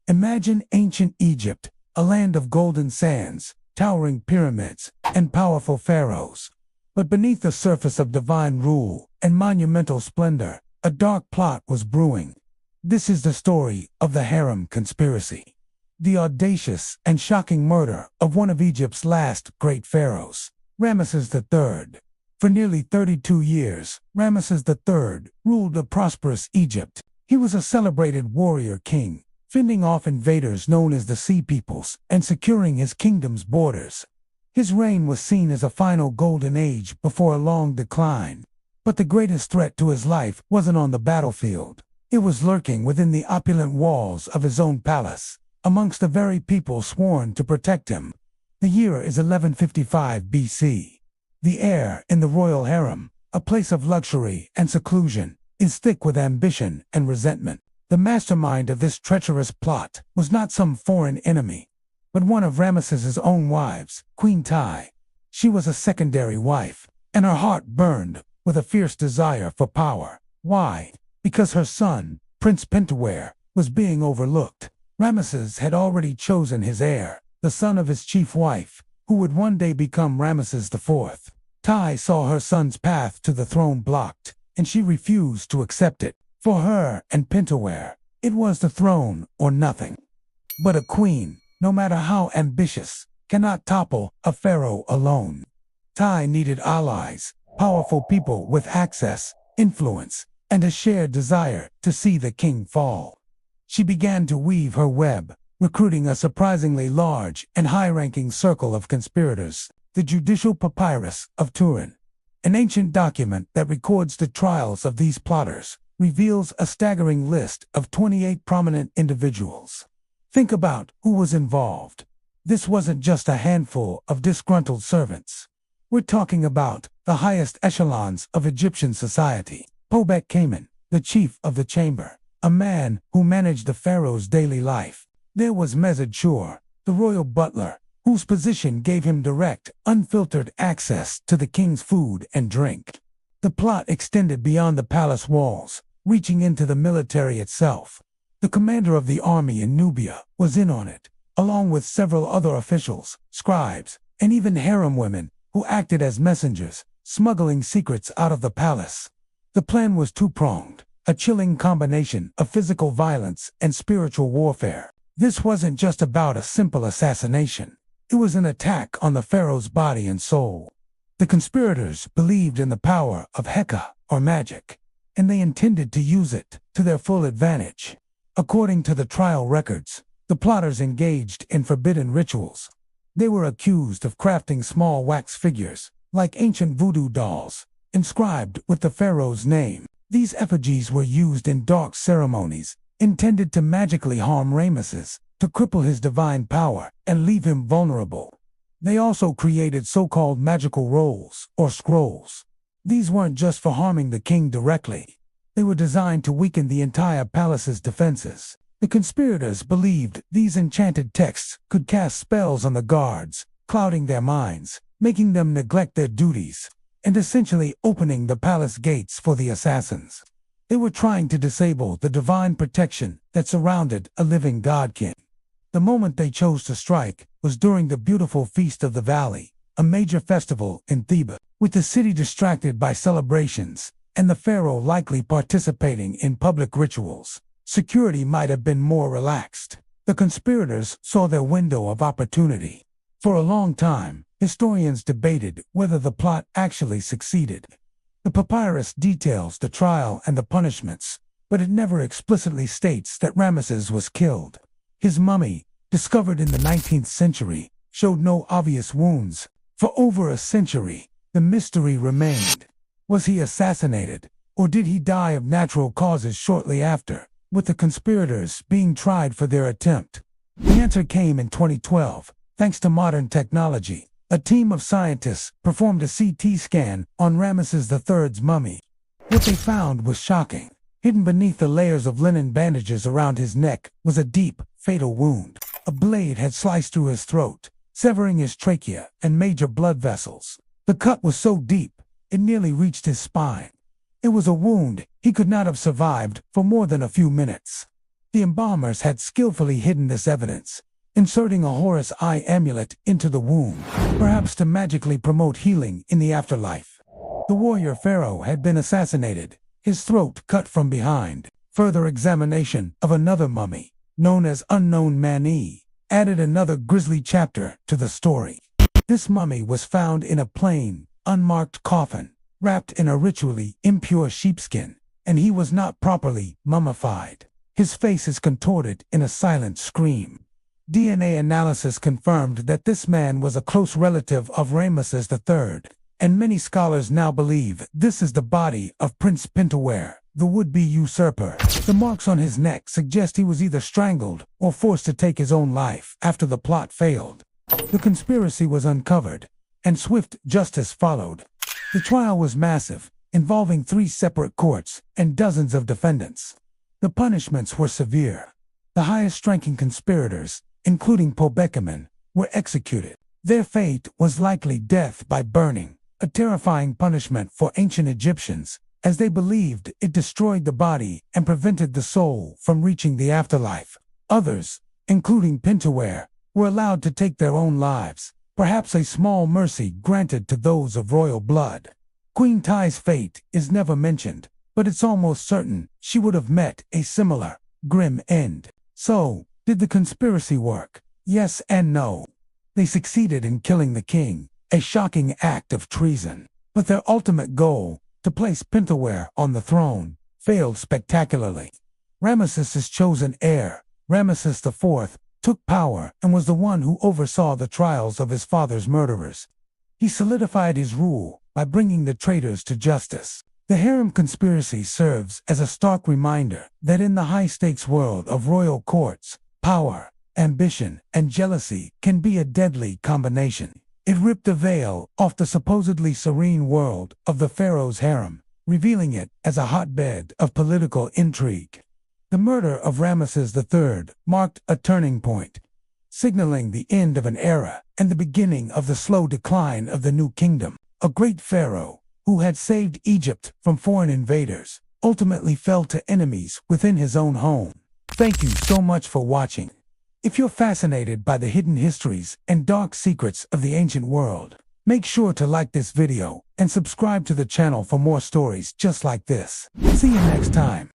Imagine ancient Egypt, a land of golden sands, towering pyramids, and powerful pharaohs. But beneath the surface of divine rule and monumental splendor, a dark plot was brewing. This is the story of the Harem conspiracy, the audacious and shocking murder of one of Egypt's last great pharaohs, Ramesses III. For nearly 32 years, Ramesses III ruled a prosperous Egypt. He was a celebrated warrior king, fending off invaders known as the Sea Peoples and securing his kingdom's borders. His reign was seen as a final golden age before a long decline. But the greatest threat to his life wasn't on the battlefield. It was lurking within the opulent walls of his own palace, amongst the very people sworn to protect him. The year is 1155 BC. The air in the royal harem, a place of luxury and seclusion, is thick with ambition and resentment. The mastermind of this treacherous plot was not some foreign enemy, but one of Ramesses's own wives, Queen Tai. She was a secondary wife, and her heart burned with a fierce desire for power. Why? Because her son, Prince Pentawere, was being overlooked. Ramesses had already chosen his heir, the son of his chief wife, who would one day become Ramesses IV. Tai saw her son's path to the throne blocked, and she refused to accept it. For her and Pentawere, it was the throne or nothing. But a queen, no matter how ambitious, cannot topple a pharaoh alone. Tai needed allies, powerful people with access, influence, and a shared desire to see the king fall. She began to weave her web, recruiting a surprisingly large and high-ranking circle of conspirators. The Judicial Papyrus of Turin, an ancient document that records the trials of these plotters, reveals a staggering list of 28 prominent individuals. Think about who was involved. This wasn't just a handful of disgruntled servants. We're talking about the highest echelons of Egyptian society. Pobek Kamen, the chief of the chamber, a man who managed the pharaoh's daily life. There was Mezid Shur, the royal butler, whose position gave him direct, unfiltered access to the king's food and drink. The plot extended beyond the palace walls, reaching into the military itself. The commander of the army in Nubia was in on it, along with several other officials, scribes, and even harem women who acted as messengers, smuggling secrets out of the palace. The plan was two-pronged, a chilling combination of physical violence and spiritual warfare. This wasn't just about a simple assassination. It was an attack on the pharaoh's body and soul. The conspirators believed in the power of Heka, or magic, and they intended to use it to their full advantage. According to the trial records, the plotters engaged in forbidden rituals. They were accused of crafting small wax figures, like ancient voodoo dolls, inscribed with the pharaoh's name. These effigies were used in dark ceremonies, intended to magically harm Ramesses, to cripple his divine power and leave him vulnerable. They also created so-called magical rolls, or scrolls. These weren't just for harming the king directly. They were designed to weaken the entire palace's defenses. The conspirators believed these enchanted texts could cast spells on the guards, clouding their minds, making them neglect their duties, and essentially opening the palace gates for the assassins. They were trying to disable the divine protection that surrounded a living godkin. The moment they chose to strike was during the beautiful Feast of the Valley, a major festival in Thebes. With the city distracted by celebrations, and the pharaoh likely participating in public rituals, security might have been more relaxed. The conspirators saw their window of opportunity. For a long time, historians debated whether the plot actually succeeded. The papyrus details the trial and the punishments, but it never explicitly states that Ramesses was killed. His mummy, discovered in the 19th century, showed no obvious wounds. For over a century, the mystery remained. Was he assassinated, or did he die of natural causes shortly after, with the conspirators being tried for their attempt? The answer came in 2012, thanks to modern technology. A team of scientists performed a CT scan on Ramesses III's mummy. What they found was shocking. Hidden beneath the layers of linen bandages around his neck was a deep, fatal wound. A blade had sliced through his throat, severing his trachea and major blood vessels. The cut was so deep, it nearly reached his spine. It was a wound he could not have survived for more than a few minutes. The embalmers had skillfully hidden this evidence, inserting a Horus Eye amulet into the womb, perhaps to magically promote healing in the afterlife. The warrior pharaoh had been assassinated, his throat cut from behind. Further examination of another mummy, known as Unknown Mani, added another grisly chapter to the story. This mummy was found in a plain, unmarked coffin, wrapped in a ritually impure sheepskin, and he was not properly mummified. His face is contorted in a silent scream. DNA analysis confirmed that this man was a close relative of Ramesses III, and many scholars now believe this is the body of Prince Pentawere, the would-be usurper. The marks on his neck suggest he was either strangled or forced to take his own life after the plot failed. The conspiracy was uncovered, and swift justice followed. The trial was massive, involving 3 separate courts and dozens of defendants. The punishments were severe. The highest-ranking conspirators, including Pobekaman, were executed. Their fate was likely death by burning, a terrifying punishment for ancient Egyptians, as they believed it destroyed the body and prevented the soul from reaching the afterlife. Others, including Pentawere, were allowed to take their own lives, perhaps a small mercy granted to those of royal blood. Queen Ti's fate is never mentioned, but it's almost certain she would have met a similar, grim end. So, did the conspiracy work? Yes and no. They succeeded in killing the king, a shocking act of treason. But their ultimate goal, to place Pentawere on the throne, failed spectacularly. Ramesses' chosen heir, Ramesses IV, took power and was the one who oversaw the trials of his father's murderers. He solidified his rule by bringing the traitors to justice. The Harem conspiracy serves as a stark reminder that in the high-stakes world of royal courts, power, ambition, and jealousy can be a deadly combination. It ripped the veil off the supposedly serene world of the pharaoh's harem, revealing it as a hotbed of political intrigue. The murder of Ramesses III marked a turning point, signaling the end of an era and the beginning of the slow decline of the new kingdom. A great pharaoh, who had saved Egypt from foreign invaders, ultimately fell to enemies within his own home. Thank you so much for watching. If you're fascinated by the hidden histories and dark secrets of the ancient world, make sure to like this video and subscribe to the channel for more stories just like this. See you next time.